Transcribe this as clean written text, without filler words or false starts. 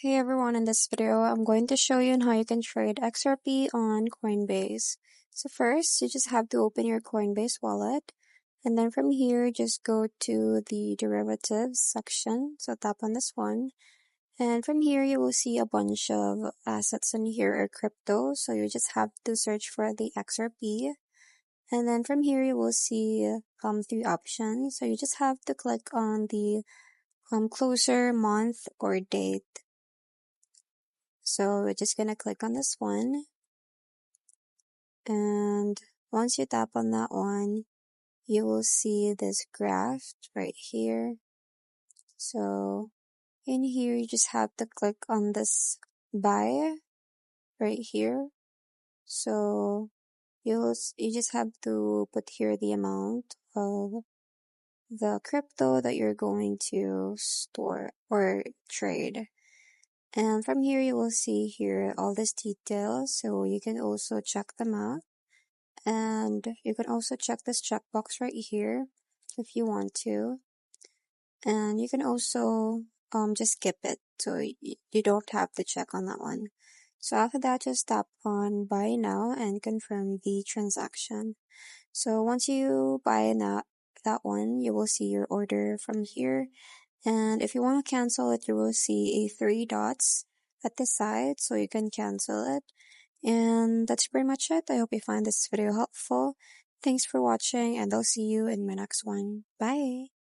Hey everyone, in this video, I'm going to show you on how you can trade XRP on Coinbase. So first, you just have to open your Coinbase wallet. And then from here, just go to the derivatives section. So tap on this one. And from here, you will see a bunch of assets in here or crypto. So you just have to search for the XRP. And then from here, you will see 3 options. So you just have to click on the closer month or date. So we're just gonna click on this one, and once you tap on that one, you will see this graph right here. So in here, you just have to click on this buy right here. So you just have to put here the amount of the crypto that you're going to store or trade. And from here, you will see here all these details, so you can also check them out. And you can also check this checkbox right here if you want to. And you can also just skip it, so you don't have to check on that one. So after that, just tap on buy now and confirm the transaction. So once you buy that one, you will see your order from here. And if you want to cancel it, you will see a 3 dots at the side, so you can cancel it. And that's pretty much it. I hope you find this video helpful. Thanks for watching, and I'll see you in my next one. Bye!